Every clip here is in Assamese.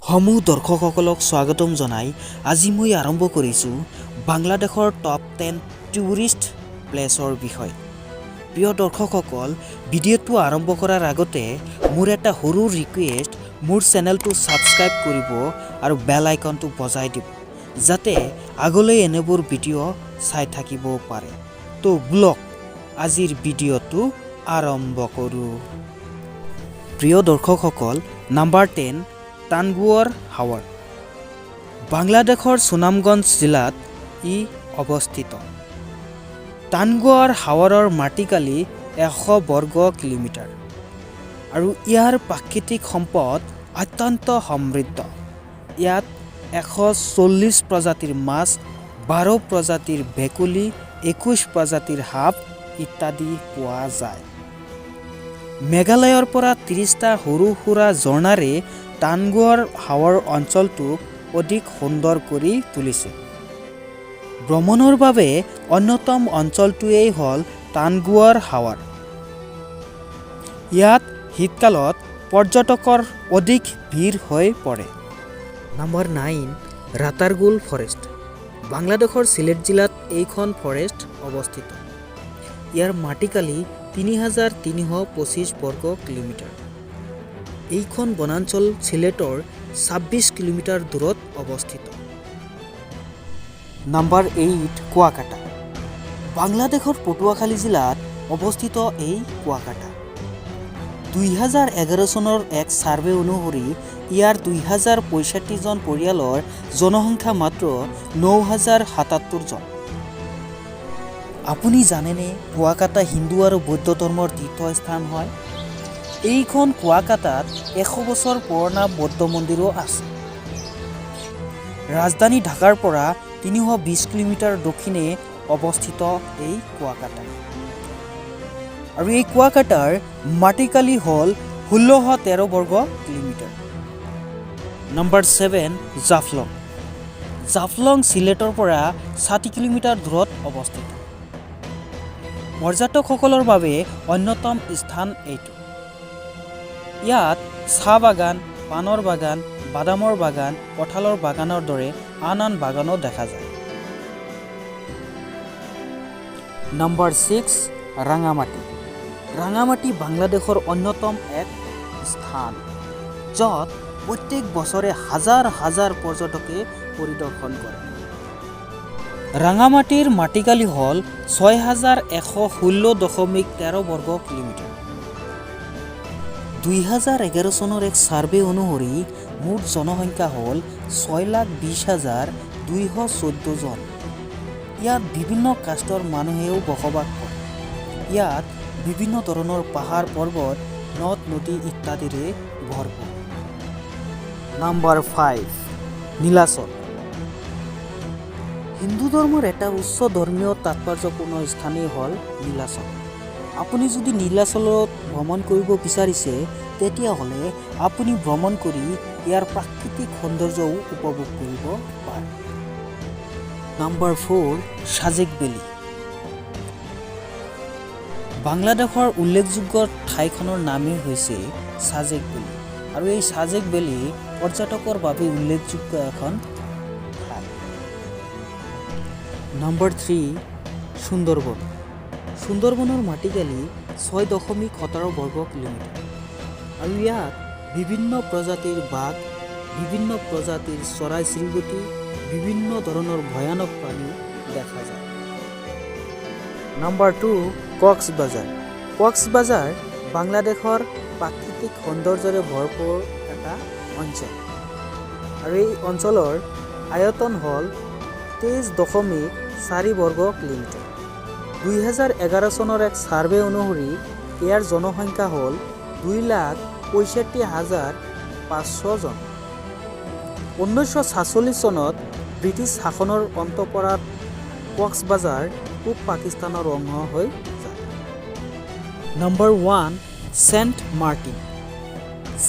সমূহ দৰ্শকসকলক স্বাগতম জনাই আজি মই আৰম্ভ কৰিছোঁ বাংলাদেশৰ টপ 10 টুৰিষ্ট প্লেছৰ বিষয়ে। প্ৰিয় দৰ্শকসকল, ভিডিঅ'টো আৰম্ভ কৰাৰ আগতে মোৰ এটা সৰু ৰিকুৱেষ্ট, মোৰ চেনেলটো ছাবস্ক্ৰাইব কৰিব আৰু বেল আইকনটো বজাই দিব, যাতে আগলৈ এনেবোৰ ভিডিঅ' চাই থাকিব পাৰে। তো ব্লগ আজিৰ ভিডিঅ'টো আৰম্ভ কৰোঁ। প্ৰিয় দৰ্শকসকল, নাম্বাৰ 10 টানগুৱাৰ হাৱাৰ। বাংলাদেশৰ সুনামগঞ্জ জিলাত ই অৱস্থিত। টানগুৱাৰ হাৱাৰৰ মাটিকালি 100 বৰ্গ কিলোমিটাৰ আৰু ইয়াৰ প্ৰাকৃতিক সম্পদ অত্যন্ত সমৃদ্ধ। ইয়াত 140 প্ৰজাতিৰ মাছ, 12 প্ৰজাতিৰ ভেকুলী, 21 প্ৰজাতিৰ সাপ ইত্যাদি পোৱা যায়। মেঘালয়ৰ পৰা 30টা সৰু সুৰা ঝৰ্ণাৰে টানগুৱাৰ হাৱাৰ অঞ্চলটোক অধিক সুন্দৰ কৰি তুলিছে। ভ্ৰমণৰ বাবে অন্যতম অঞ্চলটোৱেই হ'ল টানগুৱাৰ হাৱাৰ। ইয়াত শীতকালত পৰ্যটকৰ অধিক ভিৰ হৈ পৰে। Number 9 Ratargul forest. বাংলাদেশৰ চিলেট জিলাত এইখন ফৰেষ্ট অৱস্থিত। ইয়াৰ মাটিকালি 3325 বৰ্গ কিলোমিটাৰ। এইখন বনাঞ্চল চিলেটৰ 26 কিলোমিটাৰ দূৰত অৱস্থিত। নাম্বাৰ 8 কুৱাকাটা। বাংলাদেশৰ পটুৱাখালী জিলাত অৱস্থিত এই কুৱাকাটা। 2011 চনৰ এক ছাৰ্ভে অনুসৰি ইয়াৰ 2065 জন পৰিয়ালৰ জনসংখ্যা মাত্ৰ 9077 জন। আপুনি জানেনে কুৱাকাটা হিন্দু আৰু বৌদ্ধ ধৰ্মৰ তীৰ্থস্থান হয়? এইখন কুৱাকাটাত 100 বছৰ পুৰণা বৌদ্ধ মন্দিৰো আছে। ৰাজধানী ঢাকাৰ পৰা 320 কিলোমিটাৰ দক্ষিণে অৱস্থিত এই কুৱাকাটা। আৰু এই কুৱাকাটাৰ মাটিকালি হ'ল 1613 বৰ্গ কিলোমিটাৰ। নাম্বাৰ 7 জাফলং। জাফলং চিলেটৰ পৰা 60 কিলোমিটাৰ দূৰত অৱস্থিত। পৰ্যটকসকলৰ বাবে অন্যতম স্থান এইটো। ইয়াত চাহ বাগান, পাণৰ বাগান, বাদামৰ বাগান, কঁঠালৰ বাগানৰ দৰে আন আন বাগানো দেখা যায়। নাম্বাৰ 6 ৰাঙামাটি। ৰাঙামাটি বাংলাদেশৰ অন্যতম এক স্থান, য'ত প্ৰত্যেক বছৰে হাজাৰ হাজাৰ পৰ্যটকে পৰিদৰ্শন কৰে। ৰাঙামাটিৰ মাটিকালি হ'ল 6116.13 বৰ্গ কিলোমিটাৰ। 2011 চনৰ এক ছাৰ্ভে অনুসৰি মুঠ জনসংখ্যা হ'ল 6,20,214 জন। ইয়াত বিভিন্ন কাষ্টৰ মানুহেও বসবাস কৰে। ইয়াত বিভিন্ন ধৰণৰ পাহাৰ পৰ্বত, নদ নদী ইত্যাদিৰে ভৰপূৰ। নাম্বাৰ 5 নীলাচল। হিন্দু ধৰ্মৰ এটা উচ্চ ধৰ্মীয় তাৎপৰ্যপূৰ্ণ স্থানেই হ'ল নীলাচল। আপুনি যদি নীলাচলত ভ্ৰমণ কৰিব বিচাৰিছে, তেতিয়াহ'লে আপুনি ভ্ৰমণ কৰি ইয়াৰ প্ৰাকৃতিক সৌন্দৰ্যও উপভোগ কৰিব পাৰে। Number 4 Sajek valley. বাংলাদেশৰ উল্লেখযোগ্য ঠাইখনৰ নামেই হৈছে সাজেক ভেলী, আৰু এই সাজেক ভেলী পৰ্যটকৰ বাবে উল্লেখযোগ্য এখন ঠাই। নাম্বাৰ 3 সুন্দৰবন। সুন্দৰবনৰ মাটিকালি 6.17 বৰ্গ কিলোমিটাৰ আৰু ইয়াত বিভিন্ন প্ৰজাতিৰ বাঘ, বিভিন্ন প্ৰজাতিৰ চৰাই চিৰিকটি, বিভিন্ন ধৰণৰ ভয়ানক প্ৰাণী দেখা যায়। নাম্বাৰ 2 কক্সবাজাৰ। কক্সবাজাৰ বাংলাদেশৰ প্ৰাকৃতিক সৌন্দৰ্যৰে ভৰপূৰ এটা অঞ্চল, আৰু এই অঞ্চলৰ আয়তন হ'ল 23.4 বৰ্গ কিলোমিটাৰ। 2011 চনৰ এক ছাৰ্ভে অনুসৰি ইয়াৰ জনসংখ্যা হ'ল 2,65,500 জন। 1946 চনত ব্ৰিটিছ শাসনৰ অন্ত পৰাত কক্সবাজাৰ পূব পাকিস্তানৰ অংশ হৈ যায়। Number 1 Saint Martin.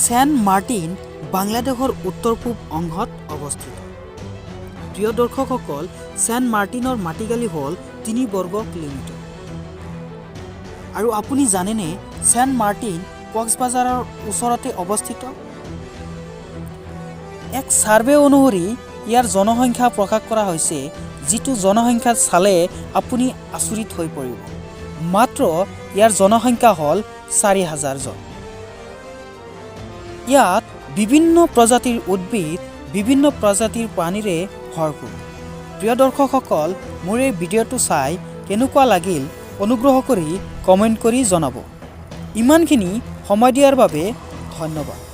Saint Martin বাংলাদেশৰ উত্তৰ পূব অংশত অৱস্থিত। প্ৰিয় দৰ্শকসকল, ছেণ্ট মাৰ্টিনৰ মাটিকালি হ'ল 3 বৰ্গ কিলোমিটাৰ। আৰু আপুনি জানেনে ছেণ্ট মাৰ্টিন কক্সবাজাৰৰ ওচৰতে অৱস্থিত? এক সাৰ্ভে অনুসৰি ইয়াৰ জনসংখ্যা প্ৰকাশ কৰা হৈছে, যিটো জনসংখ্যা চালে আপুনি আচৰিত হৈ পৰিব। মাত্ৰ ইয়াৰ জনসংখ্যা হ'ল 4,000 জন। ইয়াত বিভিন্ন প্ৰজাতিৰ উদ্ভিদ, বিভিন্ন প্ৰজাতিৰ প্ৰাণীৰে ভৰপূৰ। প্ৰিয় দৰ্শকসকল, মোৰ এই ভিডিঅ'টো চাই কেনেকুৱা লাগিল অনুগ্ৰহ কৰি কমেণ্ট কৰি জনাব। ইমানখিনি সময় দিয়াৰ বাবে ধন্যবাদ।